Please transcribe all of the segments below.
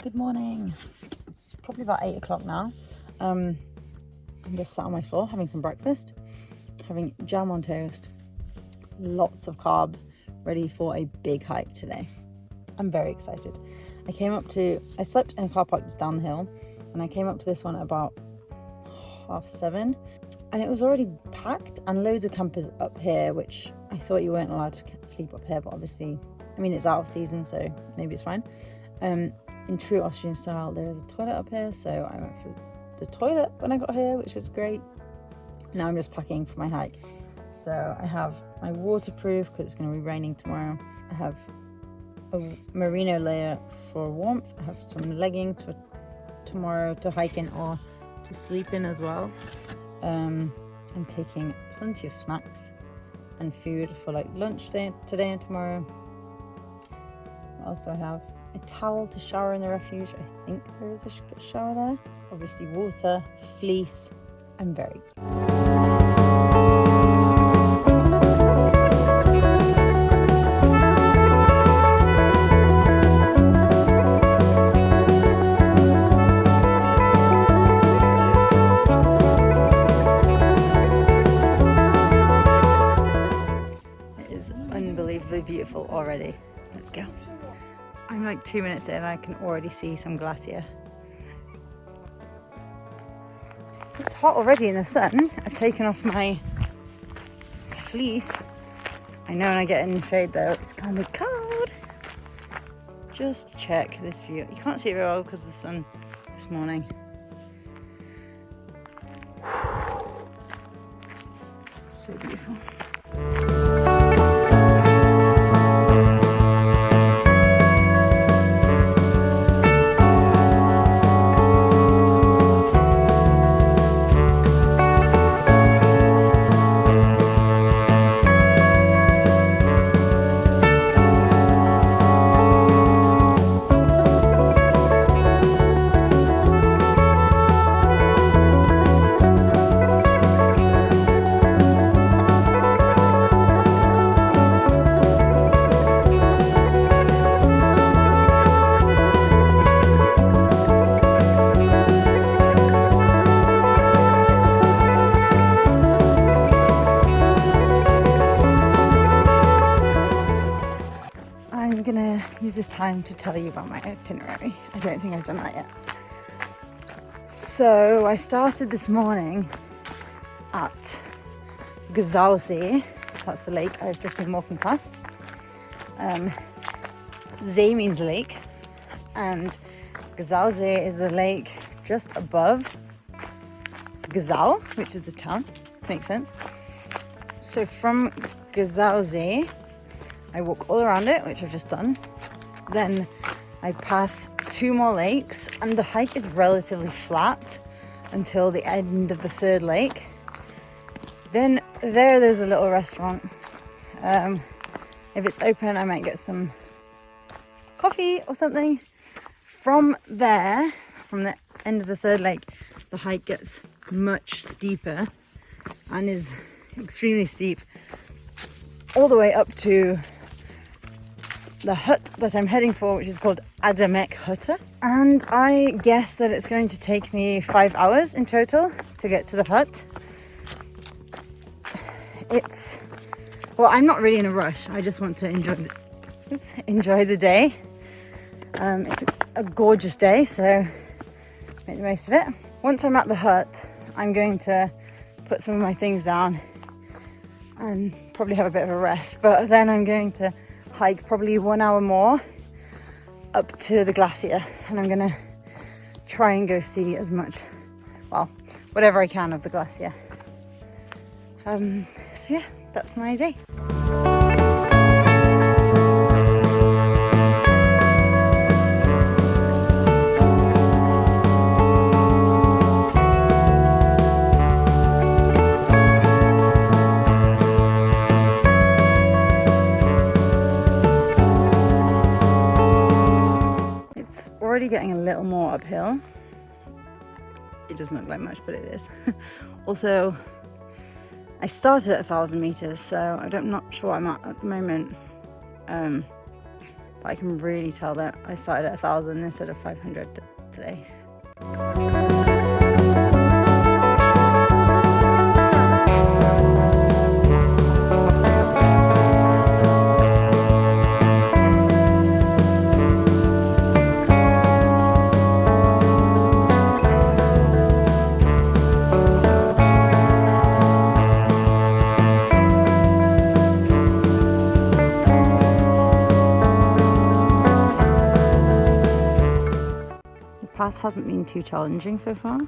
Good morning. It's probably about 8 o'clock now. I'm just sat on my floor having some breakfast, having jam on toast, lots of carbs, ready for a big hike today. I'm very excited. I slept in a car park just down the hill, and I came up to this one at about 7:30, and it was already packed, and loads of campers up here, which I thought you weren't allowed to sleep up here, but obviously, it's out of season, so maybe it's fine. In true Austrian style, there is a toilet up here, so I went for the toilet when I got here, which is great. Now I'm just packing for my hike. So I have my waterproof because it's going to be raining tomorrow. I have a merino layer for warmth. I have some leggings for tomorrow to hike in or to sleep in as well. I'm taking plenty of snacks and food for lunch today and tomorrow. What else do I have? A towel to shower in the refuge. I think there is a shower there. Obviously water, fleece. I'm very excited. It is unbelievably beautiful already. Let's go. I'm 2 minutes in and I can already see some glacier. It's hot already in the sun. I've taken off my fleece. I know when I get in the shade though, it's going to be cold. Just check this view. You can't see it very well because of the sun this morning. So beautiful. I'm gonna use this time to tell you about my itinerary. I don't think I've done that yet. So I started this morning at Gosausee. That's the lake I've just been walking past. See means lake, and Gosausee is the lake just above Gosau, which is the town. Makes sense. So from Gosausee, I walk all around it, which I've just done. Then I pass 2 more lakes, and the hike is relatively flat until the end of the 3rd lake. Then there's a little restaurant. If it's open, I might get some coffee or something. From there, from the end of the 3rd lake, the hike gets much steeper and is extremely steep all the way up to the hut that I'm heading for, which is called Adamekhutte. And I guess that it's going to take me 5 hours in total to get to the hut. I'm not really in a rush. I just want to enjoy the day. It's a gorgeous day, so make the most of it. Once I'm at the hut, I'm going to put some of my things down and probably have a bit of a rest, but then I'm going to hike probably 1 hour more up to the glacier, and I'm gonna try and go see as much, whatever I can of the glacier. So yeah, that's my day. Already getting a little more uphill. It doesn't look like much, but it is. Also, I started at 1,000 meters, so I'm not sure what I'm at the moment. but I can really tell that I started at 1,000 instead of 500 today. Path hasn't been too challenging so far.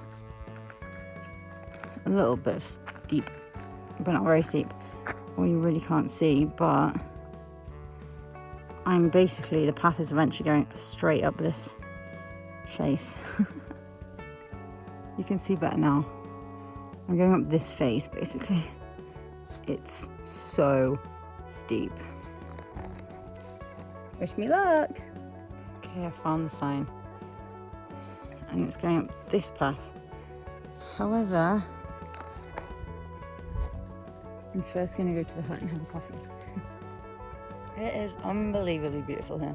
A little bit steep, but not very steep. Well, you really can't see, but the path is eventually going straight up this face. You can see better now. I'm going up this face basically. It's so steep. Wish me luck. Okay, I found the sign. And it's going up this path. However, I'm first going to go to the hut and have a coffee. It is unbelievably beautiful here.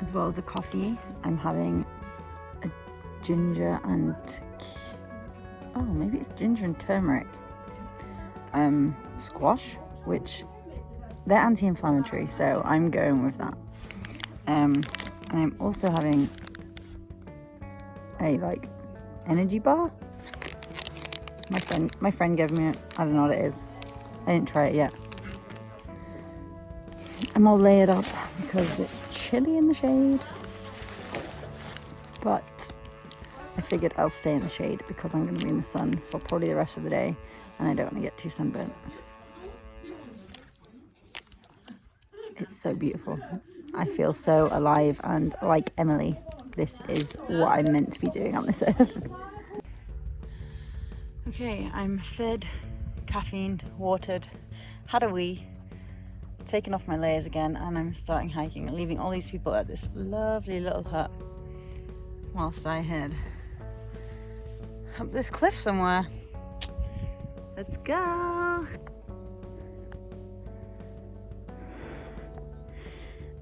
As well as a coffee, I'm having a ginger and maybe it's ginger and turmeric squash, which they're anti-inflammatory, so I'm going with that. And I'm also having a energy bar. My friend gave me it. I don't know what it is. I didn't try it yet. I'm all layered up because it's chilly in the shade, but I figured I'll stay in the shade because I'm going to be in the sun for probably the rest of the day and I don't want to get too sunburnt. It's so beautiful. I feel so alive and like Emily. This is what I'm meant to be doing on this earth. Okay, I'm fed, caffeined, watered, had a wee, taken off my layers again, and I'm starting hiking and leaving all these people at this lovely little hut whilst I head up this cliff somewhere. Let's go.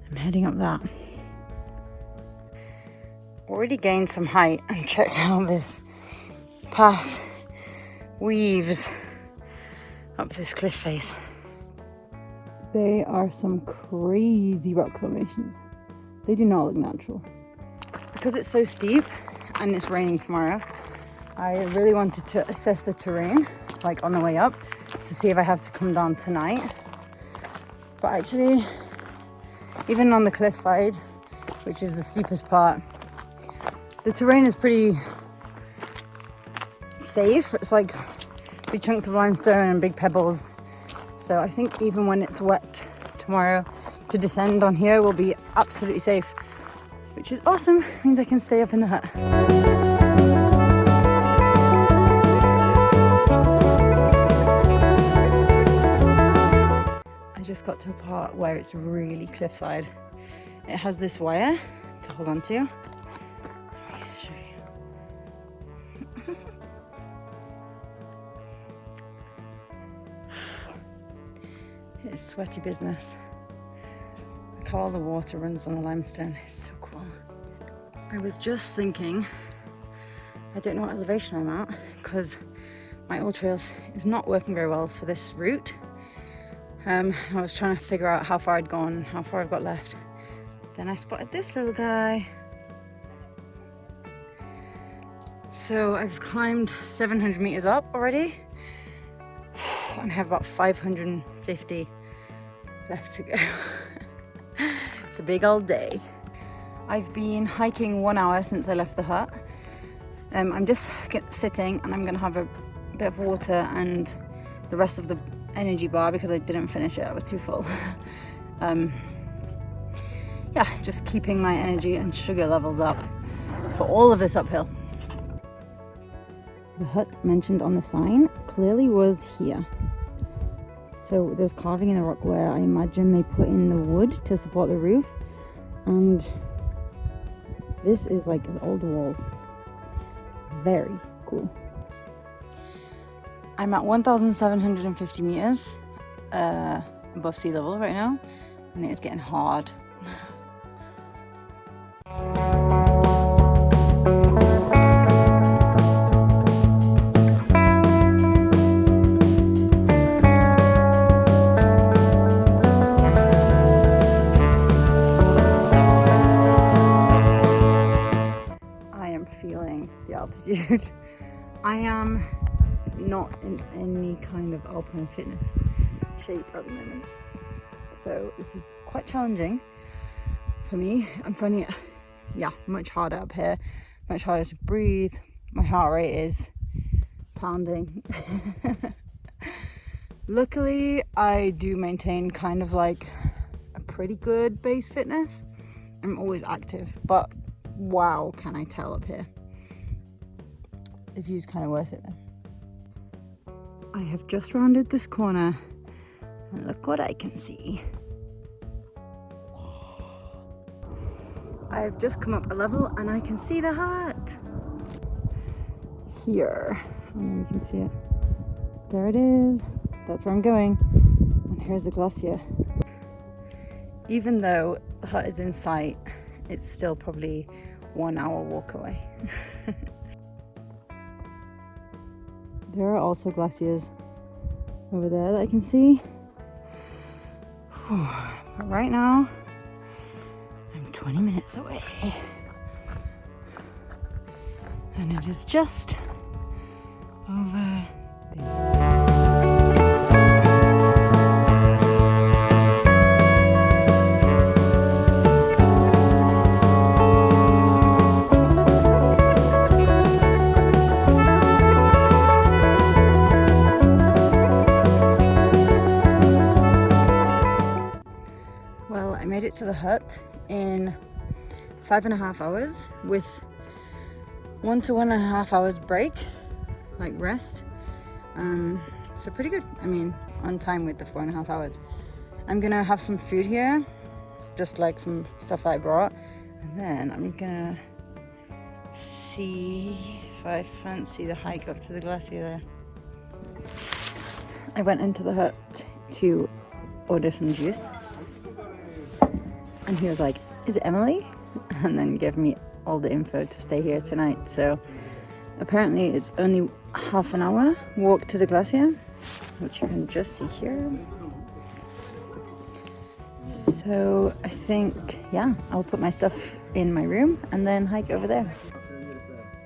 I'm heading up that. Already gained some height, and check how this path weaves up this cliff face. They are some crazy rock formations. They do not look natural. Because it's so steep and it's raining tomorrow, I really wanted to assess the terrain, like on the way up, to see if I have to come down tonight. But actually, even on the cliffside, which is the steepest part, the terrain is pretty safe. It's like big chunks of limestone and big pebbles. So I think even when it's wet tomorrow, to descend on here will be absolutely safe, which is awesome. It means I can stay up in the hut. I just got to a part where it's really cliffside. It has this wire to hold on to. Let me show you. It's sweaty business. Look how all the water runs on the limestone. It's so cool. I was just thinking, I don't know what elevation I'm at because my AllTrails is not working very well for this route. I was trying to figure out how far I'd gone and how far I've got left. Then I spotted this little guy. So I've climbed 700 meters up already and have about 550 left to go. It's a big old day. I've been hiking 1 hour since I left the hut. I'm just sitting and I'm gonna have a bit of water and the rest of the energy bar because I didn't finish it, I was too full. Yeah, just keeping my energy and sugar levels up for all of this uphill. The hut mentioned on the sign clearly was here. So there's carving in the rock where I imagine they put in the wood to support the roof, and This is like an old walls. Very cool. I'm at 1,750 meters above sea level right now, and it's getting hard. Feeling the altitude. I am not in any kind of alpine fitness shape at the moment, so this is quite challenging for me. I'm finding it, much harder up here, much harder to breathe. My heart rate is pounding. Luckily, I do maintain kind of like a pretty good base fitness. I'm always active, but wow, can I tell up here. The view's kind of worth it though. I have just rounded this corner and look what I can see. I've just come up a level and I can see the hut. Here, I don't know if you can see it. There it is. That's where I'm going. And here's the glacier. Even though the hut is in sight, it's still probably 1 hour walk away. There are also glaciers over there that I can see. But right now, I'm 20 minutes away. And it is just over there. I made it to the hut in 5.5 hours with 1 to 1.5 hours break, like rest. So pretty good. I mean, on time with the 4.5 hours. I'm gonna have some food here, just like some stuff I brought, and then I'm gonna see if I fancy the hike up to the glacier there. I went into the hut to order some juice. And he was like, "Is it Emily?" And then gave me all the info to stay here tonight. So apparently it's only half an hour walk to the glacier, which you can just see here. So I think, I'll put my stuff in my room and then hike over there.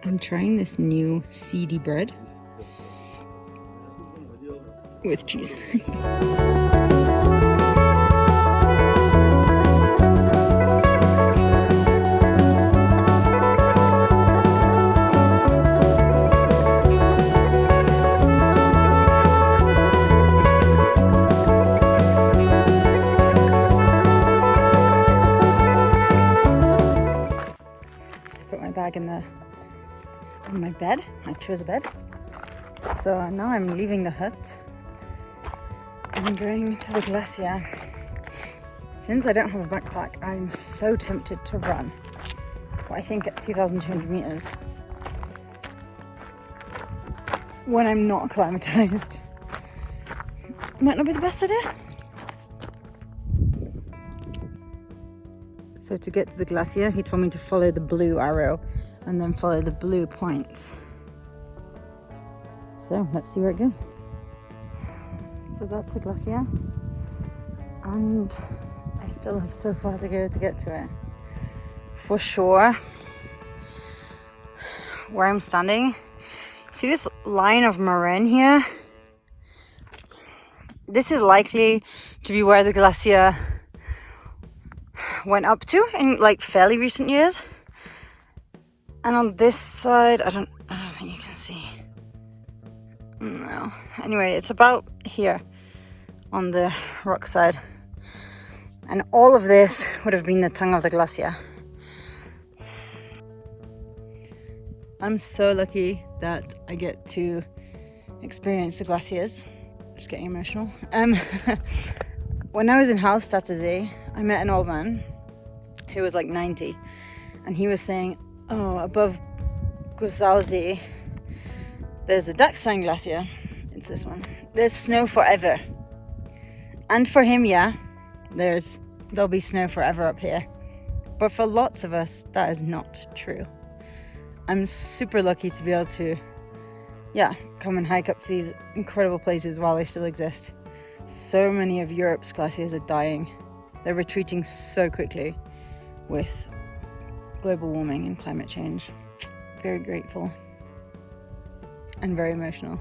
I'm trying this new seedy bread with cheese. Bag in my bed. I chose a bed. So now I'm leaving the hut and I'm going to the glacier. Since I don't have a backpack, I'm so tempted to run. But I think at 2,200 meters, when I'm not acclimatized, might not be the best idea. So to get to the glacier, he told me to follow the blue arrow and then follow the blue points. So let's see where it goes. So that's the glacier, and I still have so far to go to get to it. For sure, where I'm standing, see this line of moraine here? This is likely to be where the glacier went up to in like fairly recent years. And on this side, I don't think you can see. No. Anyway, it's about here on the rock side. And all of this would have been the tongue of the glacier. I'm so lucky that I get to experience the glaciers. Just getting emotional. When I was in Hallstattersee, I met an old man who was like 90. and he was saying, oh, above Gosausee there's the Dachstein Glacier. It's this one. There's snow forever. And for him, yeah, there'll be snow forever up here. But for lots of us, that is not true. I'm super lucky to be able to, come and hike up to these incredible places while they still exist. So many of Europe's glaciers are dying. They're retreating so quickly with global warming and climate change. Very grateful and very emotional.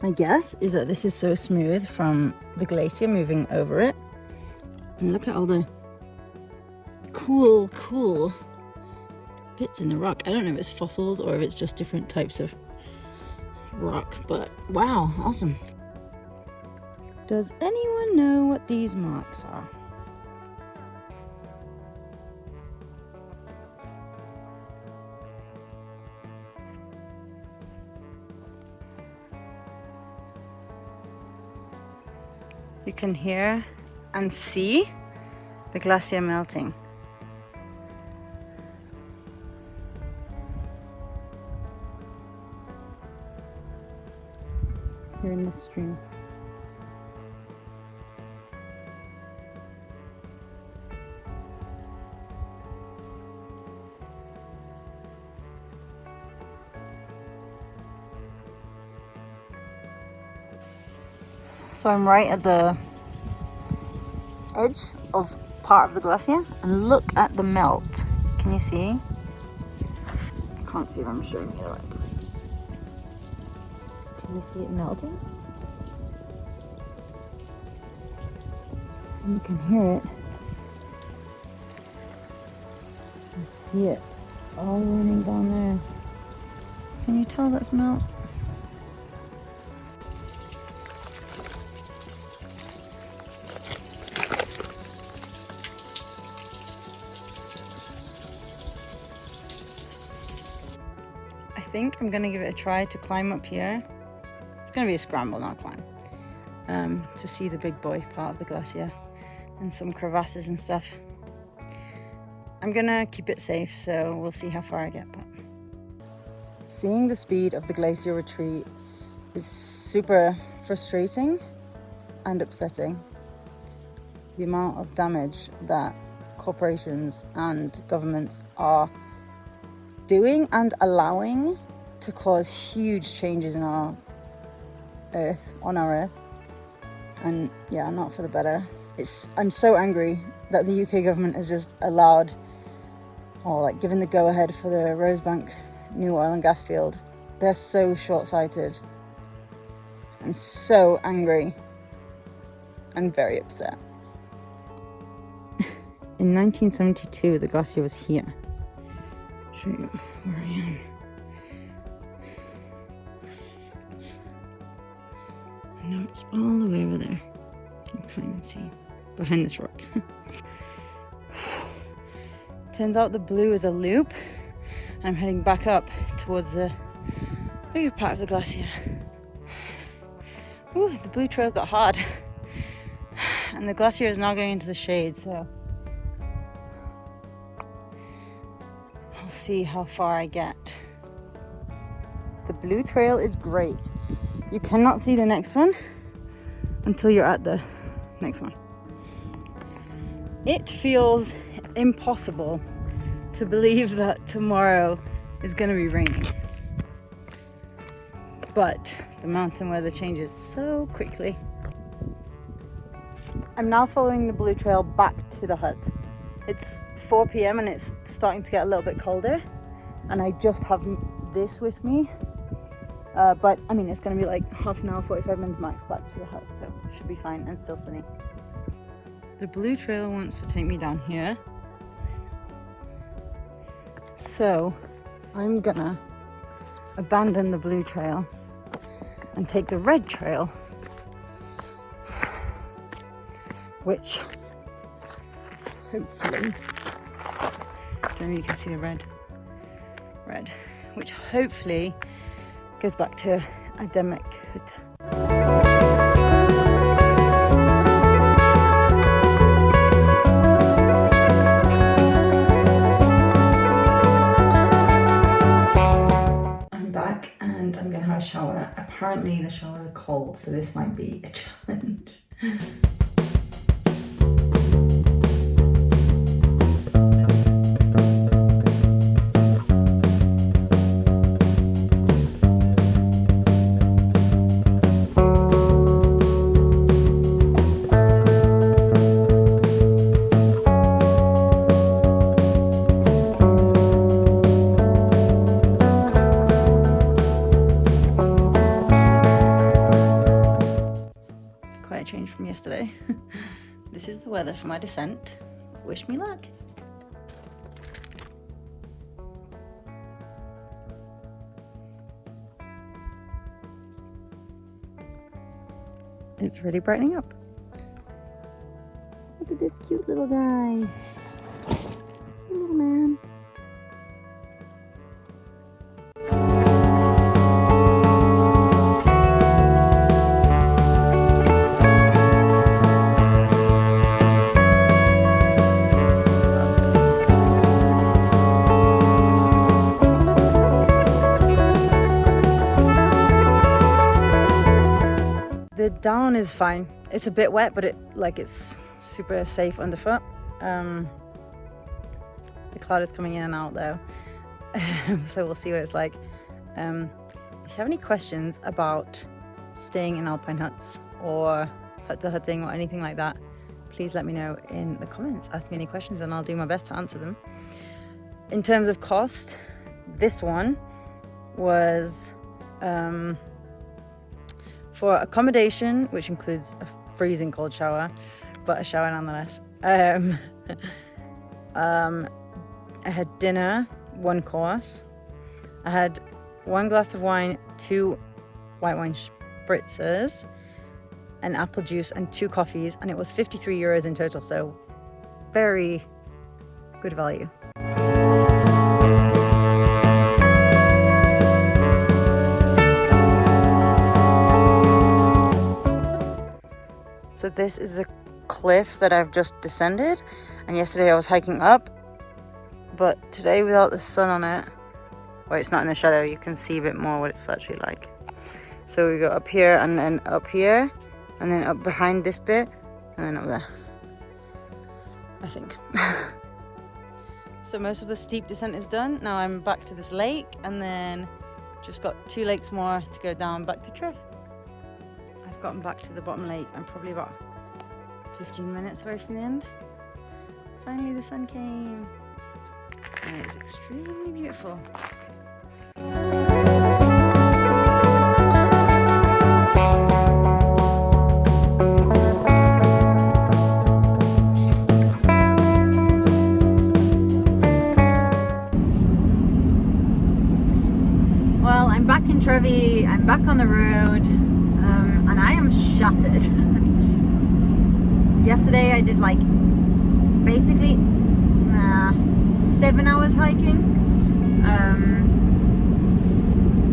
My guess is that this is so smooth from the glacier moving over it. And look at all the cool bits in the rock. I don't know if it's fossils or if it's just different types of rock, but wow, awesome. Does anyone know what these marks are? You can hear and see the glacier melting. Here in the stream. So I'm right at the edge of part of the glacier, and look at the melt. Can you see? I can't see if I'm showing you the right place. Can you see it melting? And you can hear it. You see it all running down there. Can you tell that's melt? I think I'm gonna give it a try to climb up here. It's gonna be a scramble, not a climb, to see the big boy part of the glacier and some crevasses and stuff. I'm gonna keep it safe, so we'll see how far I get. But seeing the speed of the glacier retreat is super frustrating and upsetting. The amount of damage that corporations and governments are doing and allowing to cause huge changes in our earth, on our earth, and not for the better. I'm so angry that the UK government has just allowed, or given the go-ahead for the Rosebank new oil and gas field. They're so short-sighted. I'm so angry and very upset. In 1972, the glacier was here. Show you where I am. And now it's all the way over there. You can't even see behind this rock. Turns out the blue is a loop. I'm heading back up towards the bigger part of the glacier. Ooh, the blue trail got hard. And the glacier is now going into the shade, so I'll see how far I get. The blue trail is great. You cannot see the next one until you're at the next one. It feels impossible to believe that tomorrow is going to be raining. But the mountain weather changes so quickly. I'm now following the blue trail back to the hut. It's 4 p.m. and it's starting to get a little bit colder, and I just have this with me. But I mean, it's going to be like half an hour, 45 minutes max back to the hut, so it should be fine and still sunny. The blue trail wants to take me down here. So I'm gonna abandon the blue trail and take the red trail, which hopefully, I don't know if you can see the red, which hopefully goes back to Adamekhutte. Apparently the showers are cold, so this might be a challenge. Quite a change from yesterday. This is the weather for my descent. Wish me luck. It's really brightening up. Look at this cute little guy. Hey, little man. The down is fine. It's a bit wet, but it's super safe underfoot. The cloud is coming in and out though, so we'll see what it's like. If you have any questions about staying in alpine huts or hut-to-hutting or anything like that, please let me know in the comments. Ask me any questions and I'll do my best to answer them. In terms of cost, this one was for accommodation, which includes a freezing cold shower, but a shower nonetheless. I had dinner, 1 course. I had 1 glass of wine, 2 white wine spritzers, an apple juice and 2 coffees, and it was 53 euros in total, so very good value. So this is the cliff that I've just descended, and yesterday I was hiking up, but today without the sun on it, or it's not in the shadow, you can see a bit more what it's actually like. So we go up here and then up here, and then up behind this bit, and then up there, I think. So most of the steep descent is done. Now I'm back to this lake, and then just got 2 lakes more to go down back to Trev. I've gotten back to the bottom lake. I'm probably about 15 minutes away from the end. Finally the sun came, and it's extremely beautiful. Well, I'm back in Trevi, I'm back on the road, and I am shattered. Yesterday I did basically 7 hours hiking,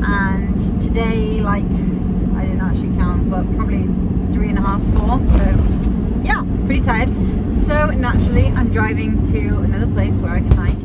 and today I didn't actually count, but probably 3.5, 4, so yeah, pretty tired. So naturally I'm driving to another place where I can hike.